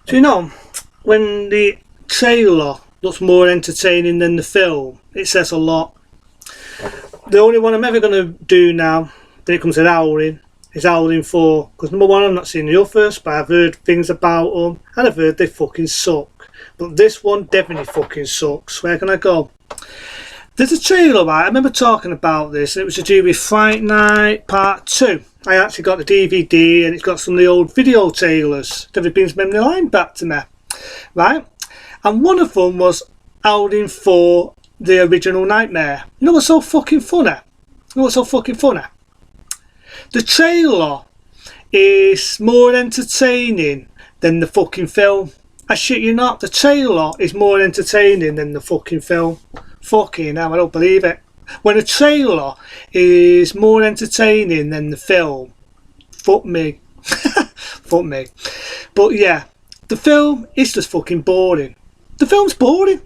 Do you know, when the trailer looks more entertaining than the film, it says a lot. The only one I'm ever going to do now, when it comes to Howling, is Howling 4. Because number one, I've not seen the others, but I've heard things about them, and I've heard they fucking suck. But this one definitely fucking sucks. Where can I go? There's a trailer, right? I remember talking about this, and it was to do with Fright Night Part 2. I actually got the DVD, and it's got some of the old video trailers. David brings memory line back to me, right? And one of them was Howling 4, the original Nightmare. You know what's so fucking funny? The trailer is more entertaining than the fucking film. I shit you not, the trailer is more entertaining than the fucking film. Fucking hell, I don't believe it. When a trailer is more entertaining than the film, fuck me. Fuck me. But yeah, the film is just fucking boring. The film's boring.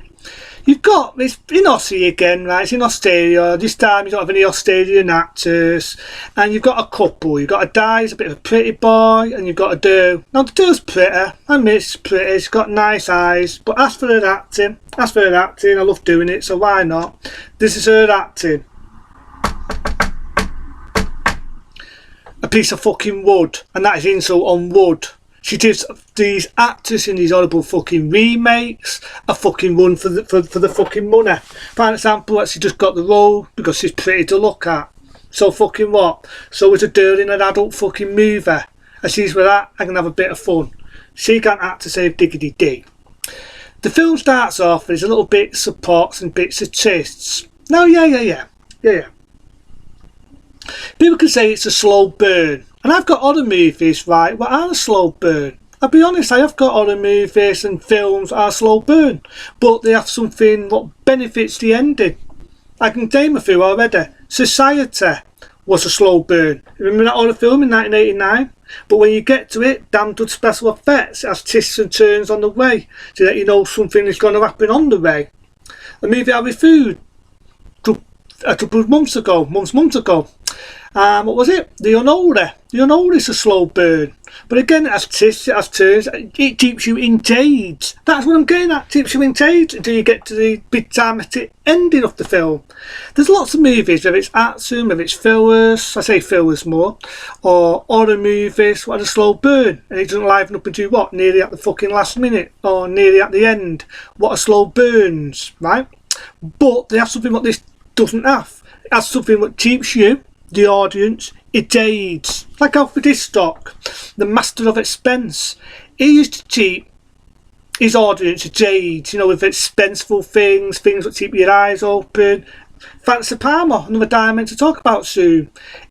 You've got, it's in Aussie again, right? It's in Australia. This time you don't have any Australian actors. And you've got a couple. You've got a guy, he's a bit of a pretty boy. And you've got a girl. Now the girl's pretty. I admit she's pretty. She's got nice eyes. But as for her acting, I love doing it, so why not? This is her acting. A piece of fucking wood. And that is insult on wood. She gives these actors in these horrible fucking remakes a fucking run for the fucking money. For example, she just got the role because she's pretty to look at. So fucking what? So it's a girl in an adult fucking movie. And she's with that, I can have a bit of fun. She can't act to save diggity D. The film starts off with a little bits of pots and bits of twists. No, yeah. People can say it's a slow burn. And I've got other movies, right, what are a slow burn. I'll be honest, I have got other movies and films that are slow burn. But they have something what benefits the ending. I can name a few already. Society was a slow burn. Remember that other film in 1989? But when you get to it, damn good special effects. It has twists and turns on the way. So that you know something is going to happen on the way. The movie I reviewed a couple of months ago. What was it? The Unholy. The Unholy is a slow burn. But again, it has twists, it has turns, it keeps you engaged. That's what I'm getting at, keeps you engaged until you get to the big time at the ending of the film. There's lots of movies, whether it's action, whether it's fillers, I say fillers more, or horror movies, what a slow burn. And it doesn't liven up into what? Nearly at the fucking last minute, or nearly at the end. What a slow burns, right? But they have something what this doesn't have. It has something that keeps you, the audience, engaged. Like Alfred Hitchcock, the master of expense. He used to keep his audience engaged, you know, with expenseful things that keep your eyes open. Fancy Palmer, another diamond to talk about soon.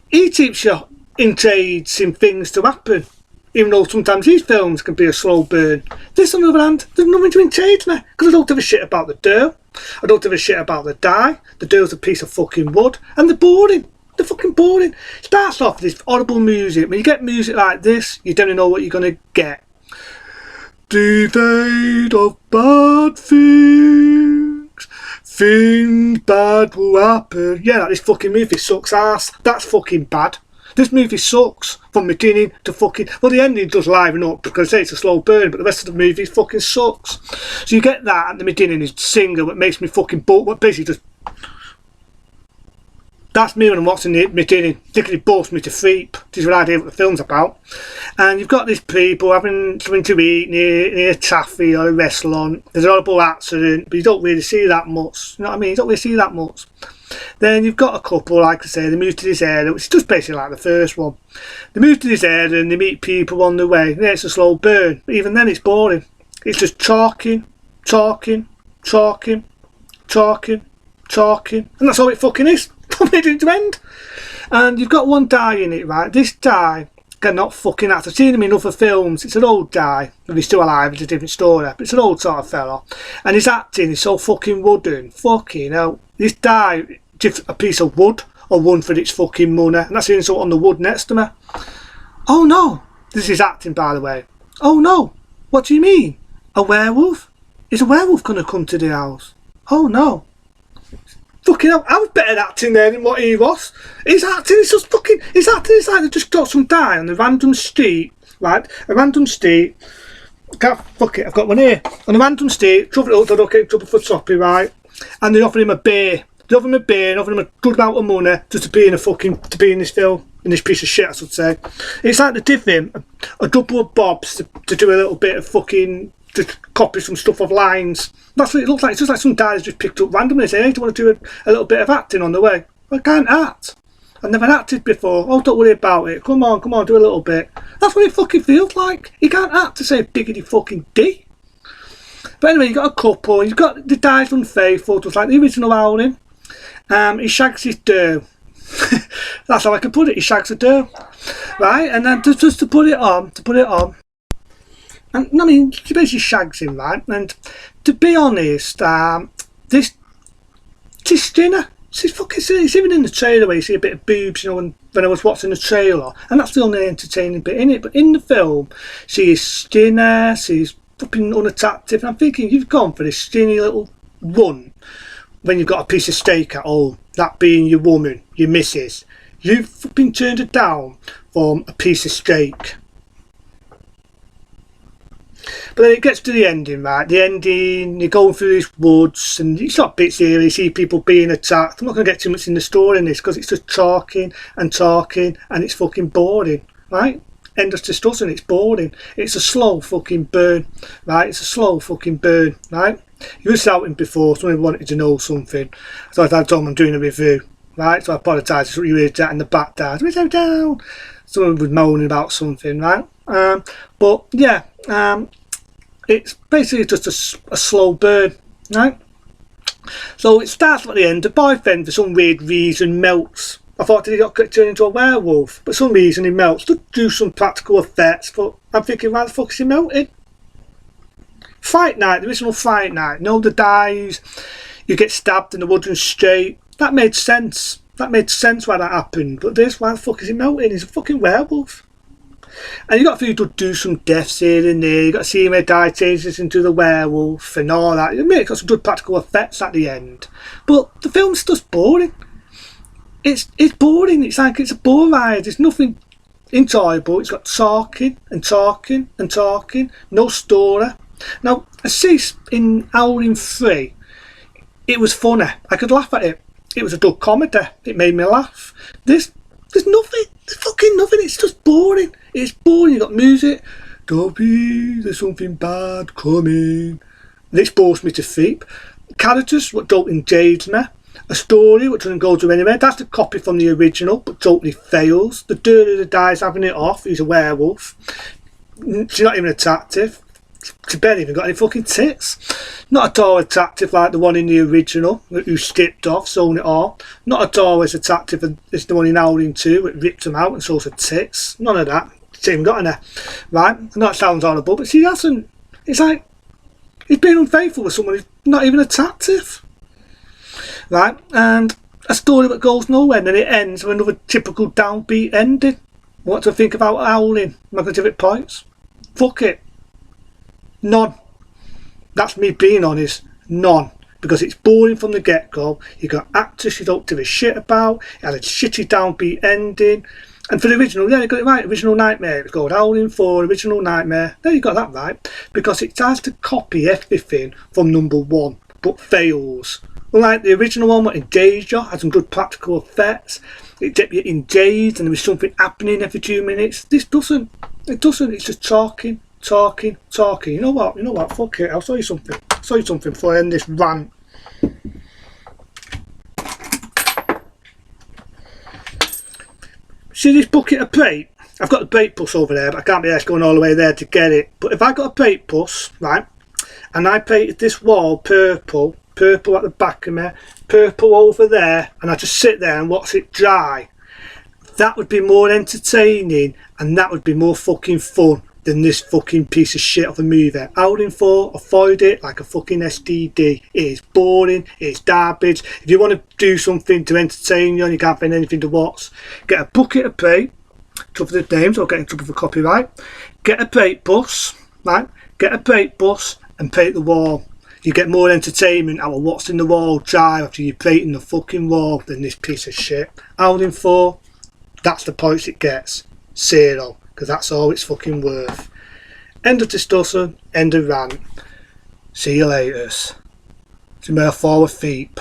He keeps you engaged in things to happen, even though sometimes these films can be a slow burn. This, on the other hand, there's nothing to engage me, because I don't give a shit about the girl. I don't give a shit about the die. The girl's a piece of fucking wood, and they're boring. They're fucking boring. Starts off with this horrible music. When you get music like this, you don't know what you're going to get. The fate of bad things. Things bad will happen. Yeah, like this fucking movie sucks ass. That's fucking bad. This movie sucks from beginning to fucking... Well, the ending does liven up because I say it's a slow burn, but the rest of the movie fucking sucks. So you get that at the beginning, this singer that makes me fucking... What basically just... That's me when I'm watching the beginning. Particularly bores me to sleep. This is what I do what the film's about. And you've got these people having something to eat near a taffy or a restaurant. There's a horrible accident, but you don't really see that much. You know what I mean? You don't really see that much. Then you've got a couple, like I say, they move to this area, which is just basically like the first one. They move to this area and they meet people on the way. Yeah, it's a slow burn. But even then it's boring. It's just talking. And that's all it fucking is. From beginning to end. And you've got one guy in it, right? This guy cannot fucking act. I've seen him in other films. It's an old guy. If he's still alive, it's a different story. But it's an old sort of fella. And his acting is so fucking wooden. Fucking hell. This guy gives a piece of wood or one for its fucking money. And that's the insult on the wood next to me. Oh no. This is acting, by the way. Oh no. What do you mean? A werewolf? Is a werewolf going to come to the house? Oh no. Fucking hell, I was better at acting there than what he was. His acting is just fucking... His acting is like they just got some guy on a random street, right? A random street. Fuck it, I've got one here. On a random street, trouble it up to look at trouble for toppy, right? And they offer him a beer. They offer him a beer and offer him a good amount of money just to be in this film, in this piece of shit, I should say. It's like they give him a double of bobs to do a little bit of fucking... to copy some stuff of lines. That's what it looks like. It's just like some guy has just picked up randomly and said, hey, do you want to do a little bit of acting on the way? I can't act. I've never acted before. Oh, don't worry about it. Come on, do a little bit. That's what it fucking feels like. You can't act to say biggity fucking D. But anyway, you got a couple. You've got the guy's unfaithful, just like the original Howling. He shags his dough. That's how I can put it. He shags a dough. Right? And then just to put it on. And I mean, she basically shags him, right? And to be honest, this Skinner, it's even in the trailer where you see a bit of boobs, you know, when I was watching the trailer, and that's the only entertaining bit in it. But in the film, she is Skinner, she's fucking unattractive, and I'm thinking, you've gone for this skinny little one when you've got a piece of steak at home, that being your woman, your missus. You've fucking turned her down for a piece of steak. But then it gets to the ending, right? The ending, you're going through these woods, and it's not bits here, you see people being attacked. I'm not going to get too much in the story in this, because it's just talking, and it's fucking boring, right? End of discussion, it's boring. It's a slow fucking burn, right? It's a slow fucking burn, right? You were shouting before, somebody wanted to know something. So I told them I'm doing a review, right? So I apologise if you heard that in the back there. Down. Someone was moaning about something, right? But yeah, it's basically just a slow burn, right? So it starts at the end. The boyfriend, for some weird reason, melts. I thought, did he not get turned into a werewolf? But for some reason he melts. To do some practical effects, but I'm thinking, why the fuck is he melting? Fight night, the original fight night. Nobody dies. You get stabbed in the wooden straight. That made sense. That made sense why that happened. But this, why the fuck is he melting? He's a fucking werewolf. And you got to do some deaths here and there. You got to see him die, changes into the werewolf and all that. It got some good practical effects at the end. But the film's just boring. It's boring. It's like it's a bore ride. There's nothing enjoyable. It's got talking and talking and talking. No story. Now, I see in Howling 3, it was funny. I could laugh at it. It was a good comedy. It made me laugh. There's nothing. There's fucking nothing. It's just boring. It's boring. You got music. Dobby, there's something bad coming. This bores me to sleep. Characters what don't engage me. A story which doesn't go to anywhere. That's the copy from the original, but totally fails. The dirty the guy's having it off. He's a werewolf. She's not even attractive. She barely even got any fucking tits. Not at all attractive like the one in the original, who skipped off, sewn it all. Not at all as attractive as the one in Howling 2, which ripped them out and saw her tits. None of that. She ain't got any. Right? I know it sounds horrible, but she hasn't. It's like, he's been unfaithful with someone who's not even attractive. Right? And a story that goes nowhere, and then it ends with another typical downbeat ending. What do I think about Howling? Am I going to give it points? Fuck it. None. That's me being honest. None. Because it's boring from the get-go. You got actors you don't give a shit about. It had a shitty downbeat ending. And for the original, yeah, you got it right. Original Nightmare. It's called Howling 4, Original Nightmare. There you got that right. Because it tries to copy everything from number 1, but fails. Unlike the original one, what engaged you, had some good practical effects. It kept you engaged and there was something happening every 2 minutes. This doesn't. It doesn't. It's just talking. You know what, fuck it, I'll show you something before I end this rant. See this bucket of plate? I've got the brake puss over there, but I can't be going all the way there to get it. But if I got a brake puss, right, and I painted this wall purple at the back of me, purple over there, and I just sit there and watch it dry, that would be more entertaining and that would be more fucking fun than this fucking piece of shit of a movie. Howling 4, avoid it like a fucking STD. It is boring, it's garbage. If you want to do something to entertain you and you can't find anything to watch, get a bucket of paint, trouble the names, or get in trouble for copyright. Get a brake bus, right? Get a brake bus and paint the wall. You get more entertainment out of what's in the wall drive after you're breaking the fucking wall than this piece of shit. Howling 4, that's the points it gets. 0, because that's all it's fucking worth. End of discussion, end of rant. See you later. To my forward feet.